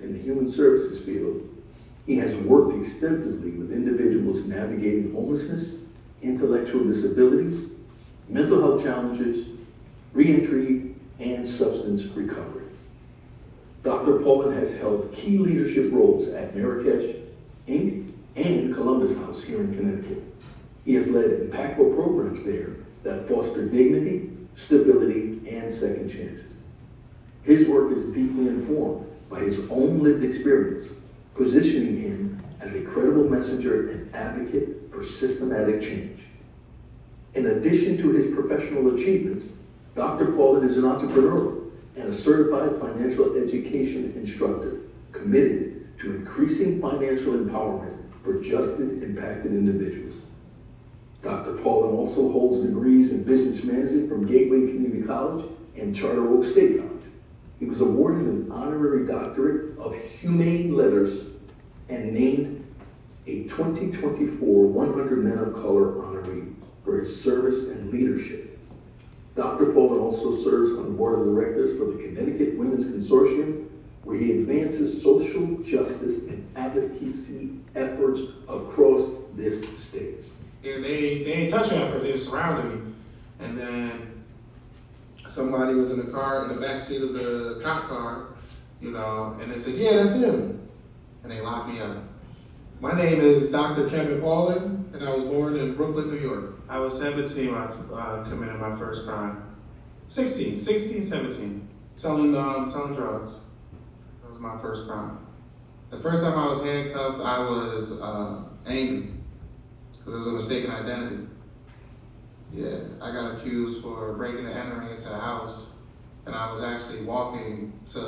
in the human services field, he has worked extensively with individuals navigating homelessness, intellectual disabilities, mental health challenges, reentry, and substance recovery. Dr. Paulin has held key leadership roles at Marrakesh, Inc. and Columbus House here in Connecticut. He has led impactful programs there that foster dignity, stability, and second chances. His work is deeply informed by his own lived experience, positioning him as a credible messenger and advocate for systematic change. In addition to his professional achievements, Dr. Paulin is an entrepreneur and a certified financial education instructor committed to increasing financial empowerment for justly impacted individuals. Dr. Paulin also holds degrees in business management from Gateway Community College and Charter Oak State College. He was awarded an honorary doctorate of humane letters and named a 2024 100 Men of Color honoree for his service and leadership. Dr. Paulin also serves on the board of directors for the Connecticut Women's Consortium, where he advances social justice and advocacy efforts across this state. Yeah, they ain't touched me at first, they just surrounded me. And then somebody was in the car, in the back seat of the cop car, and they said, yeah, that's him. And they locked me up. My name is Dr. Kevin Paulin, and I was born in Brooklyn, New York. I was 17 when I committed my first crime. 16, 17. Selling drugs. That was my first crime. The first time I was handcuffed, I was angry, because it was a mistaken identity. Yeah, I got accused for breaking and entering into a house, and I was actually walking to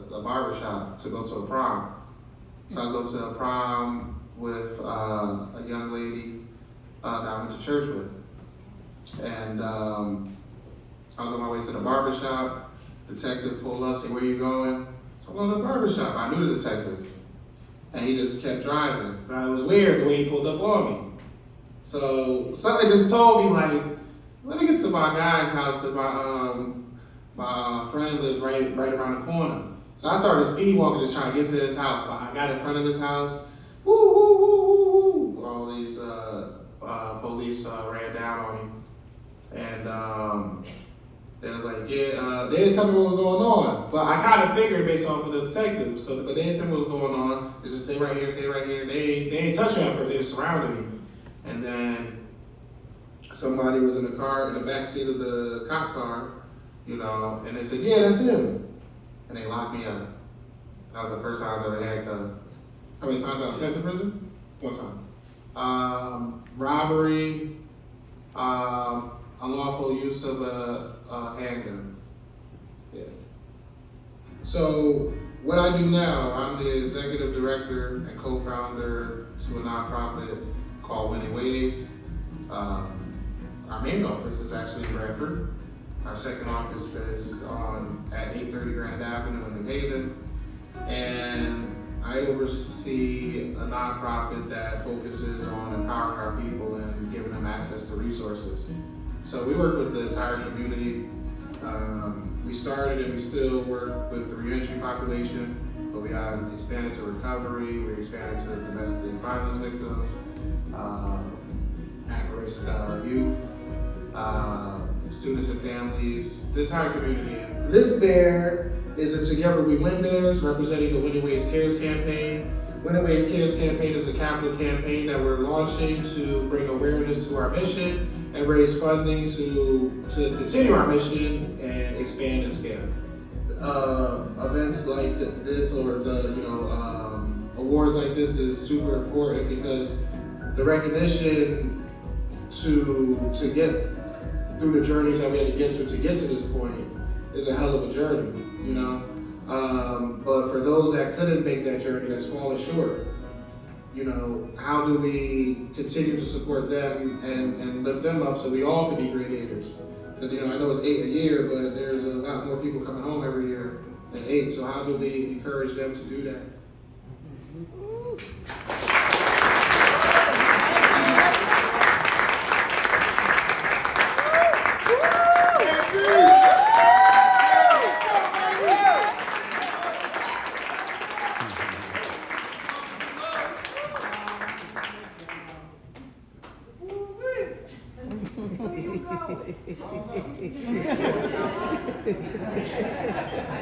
the barbershop to go to a prom. So I go to a prom with a young lady that I went to church with. And I was on my way to the barbershop. Detective pulled up, said, where you going? So I'm going to the barbershop. I knew the detective. And he just kept driving. But it was weird the way he pulled up on me. So something just told me, like, let me get to my guy's house, because my friend lived right around the corner. So I started speed walking, just trying to get to his house. But I got in front of his house. Woo, woo, woo, woo, woo. All these police ran down on me. And they was like, yeah, they didn't tell me what was going on. But I kind of figured based off of the detective. But they didn't tell me what was going on. They just stay right here, stay right here. They ain't touched me at first, they just surrounded me. And then somebody was in the car, in the back seat of the cop car, and they said, yeah, that's him. And they locked me up. That was the first time I was ever handcuffed. How many times I was sent to prison? One time. Robbery, unlawful use of a handgun. Yeah. So what I do now, I'm the executive director and co-founder to a nonprofit called Winning Ways. Our main office is actually in Bradford. Our second office is at 830 Grand Avenue in New Haven. And I oversee a nonprofit that focuses on empowering our people and giving them access to resources. So we work with the entire community. We started and we still work with the reentry population, but we have expanded to recovery, we expanded to domestic violence victims, at-risk youth, students and families, the entire community. This bear is a Together We Win Bears, representing the Winning Ways Cares campaign. Winning Ways Cares campaign is a capital campaign that we're launching to bring awareness to our mission and raise funding to continue our mission and expand and scale. Events like this, or awards like this, is super important because the recognition to get through the journeys that we had to get to this point is a hell of a journey, but for those that couldn't make that journey, that's falling short, how do we continue to support them and lift them up so we all can be great leaders? Because I know it's 8 a year, but there's a lot more people coming home every year than 8. So how do we encourage them to do that?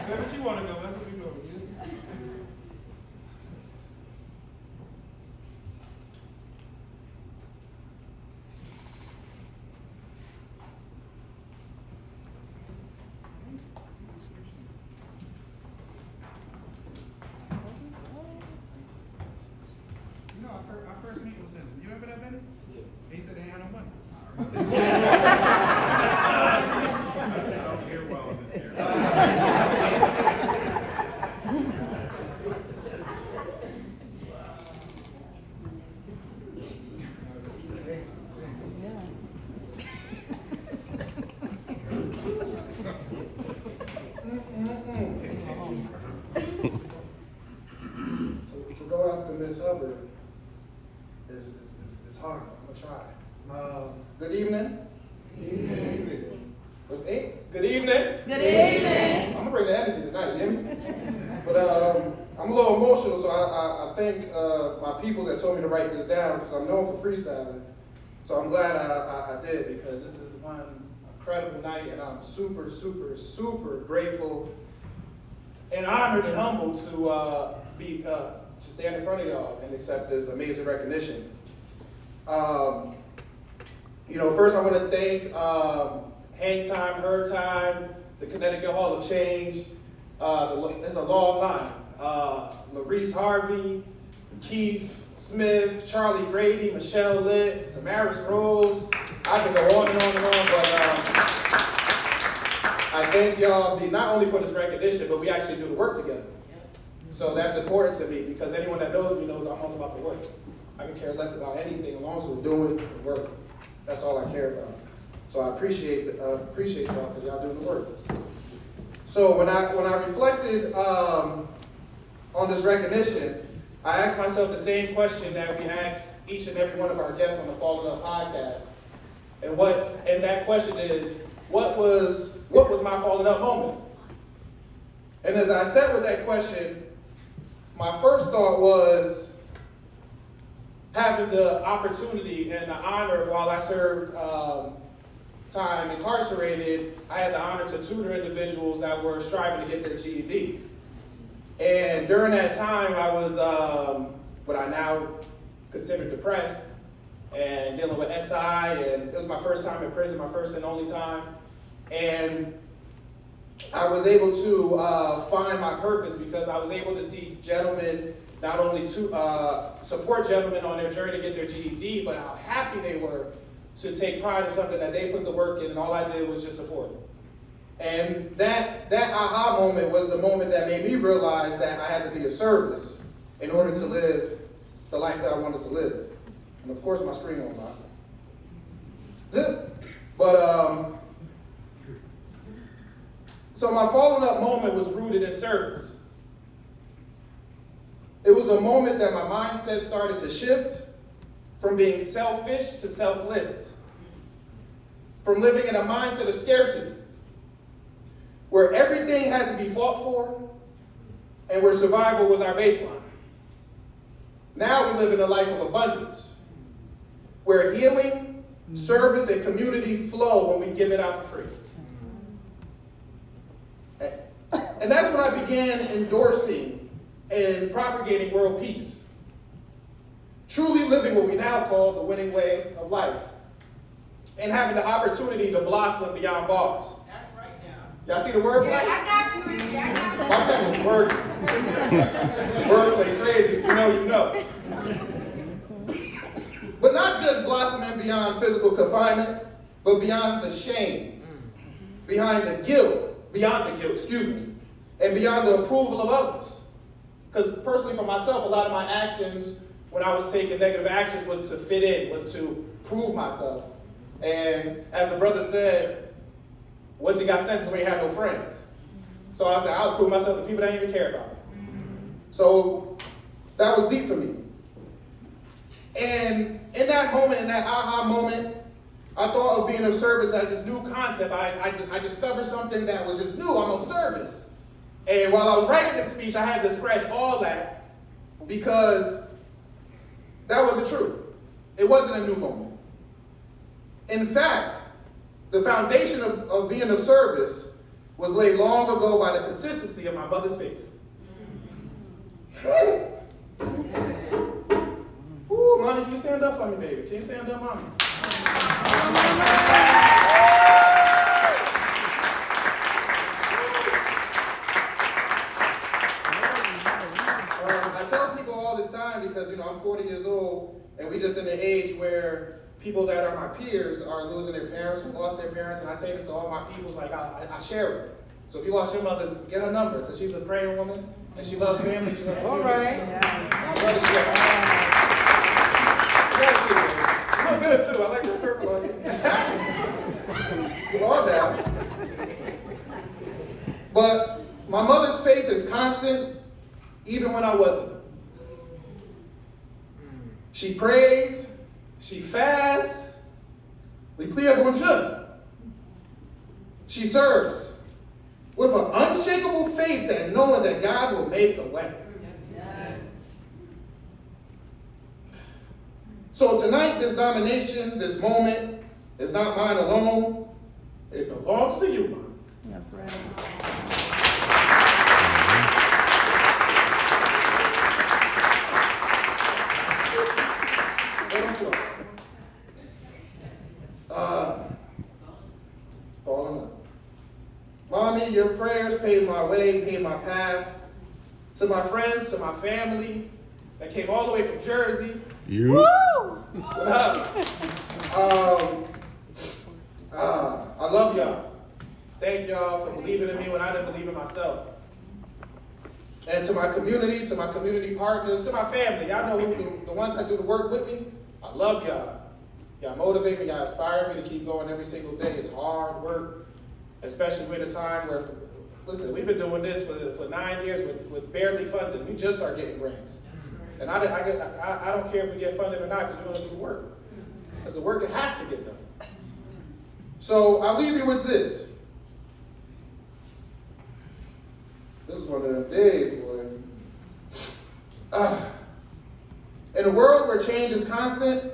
Wherever she want to go, that's what we doing. You know, our first meeting was him. You remember that, Benny? Yeah. He said they ain't had no money. I don't hear well this year. To go after Miss Hubbard is hard. I'm gonna try. Good evening. Good evening. What's 8? Good evening. Good evening. I'm gonna bring the energy tonight, you hear me? But I'm a little emotional, so I thank my peoples that told me to write this down because I'm known for freestyling. So I'm glad I did because this is one incredible night, and I'm super, super, super grateful and honored and humbled to stand in front of y'all and accept this amazing recognition. First I want to thank Hang Time, Her Time, the Connecticut Hall of Change. It's a long line. LaResse, Harvey, Keith, Smith, Charlie Grady, Michele, Litt, Samaris Rose. I could go on and on and on, but I thank y'all not only for this recognition, but we actually do the work together. So that's important to me because anyone that knows me knows I'm all about the work. I can care less about anything as long as we're doing the work. That's all I care about. So I appreciate y'all because y'all doing the work. So when I reflected on this recognition, I asked myself the same question that we ask each and every one of our guests on the Fallen Up podcast. And that question is, what was my fallen up moment? And as I sat with that question, my first thought was having the opportunity and the honor of while I served time incarcerated, I had the honor to tutor individuals that were striving to get their GED. And during that time, I was what I now consider depressed and dealing with SI, and it was my first time in prison, my first and only time. And I was able to find my purpose because I was able to see gentlemen, not only to support gentlemen on their journey to get their GED, but how happy they were to take pride in something that they put the work in, and all I did was just support them. And that aha moment was the moment that made me realize that I had to be of service in order to live the life that I wanted to live. And of course, my screen won't lock. Zip. But so my falling up moment was rooted in service. It was a moment that my mindset started to shift from being selfish to selfless, from living in a mindset of scarcity, where everything had to be fought for and where survival was our baseline. Now we live in a life of abundance, where healing, service, and community flow when we give it out for free. And that's when I began endorsing and propagating world peace, truly living what we now call the winning way of life, and having the opportunity to blossom beyond bars. That's right now. Y'all see the wordplay? Yeah, I got you. I got you. My thing was working. Wordplay crazy. If you know, you know. But not just blossoming beyond physical confinement, but beyond the shame, beyond the guilt, and beyond the approval of others. Because personally for myself, a lot of my actions when I was taking negative actions was to fit in, was to prove myself. And as the brother said, once he got sentenced, we had no friends. So I said, I was proving myself to people that didn't even care about me. So that was deep for me. And in that moment, in that aha moment, I thought of being of service as this new concept. I discovered something that was just new. I'm of service. And while I was writing this speech, I had to scratch all that because that wasn't true. It wasn't a new moment. In fact, The foundation of being of service was laid long ago by the consistency of my mother's faith. Ooh, mommy, can you stand up for me, baby? Can you stand up, mommy? I tell people all this time because, I'm 40 years old, and we just in the age where people that are my peers are losing their parents, who lost their parents, and I say this to all my people, like I share it. So if you lost your mother, get her number, because she's a praying woman, and she loves family, she loves community. All right. I love to share. You look good too. I like that purple on you. All that. But my mother's faith is constant, even when I wasn't. She prays, she fasts, she serves with an unshakable faith that knowing that God will make a way. So tonight, this nomination, this moment, is not mine alone. It belongs to you, Mom. That's right. Paulin. Mommy, your prayers paved my way, paved my path. To my friends, to my family that came all the way from Jersey. You? What up? I love y'all. Thank y'all for believing in me when I didn't believe in myself. And to my community partners, to my family, y'all know who the ones that do the work with me. I love y'all. Y'all motivate me, y'all inspire me to keep going every single day. It's hard work, especially in a time where, listen, we've been doing this for 9 years with barely funding. We just start getting grants. And I don't care if we get funded or not, because we're going to do the work. Because the work, it has to get done. So I'll leave you with this. This is one of them days, boy. In a world where change is constant,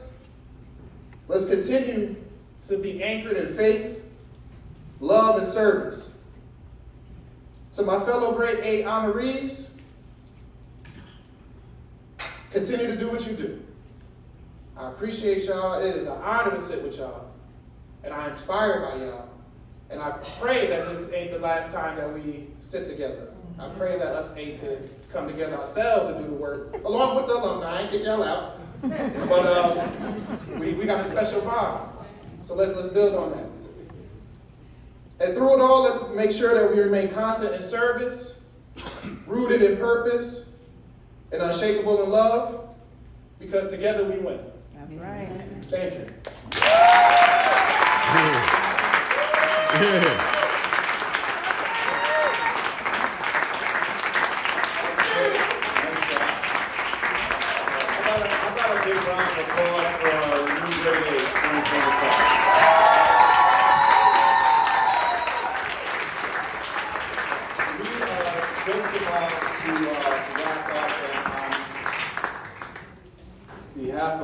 let's continue to be anchored in faith, love, and service. To my fellow grade 8 honorees, continue to do what you do. I appreciate y'all. It is an honor to sit with y'all. And I'm inspired by y'all. And I pray that this ain't the last time that we sit together. I pray that us 8 could come together ourselves and do the work, along with the alumni. I ain't kick y'all out. But we got a special bond. So let's build on that. And through it all, let's make sure that we remain constant in service, rooted in purpose, and unshakable in love, because together we win. That's right. Thank you. How about a big round of applause for our new grade 8 2025. We are just about to wrap up, and on behalf of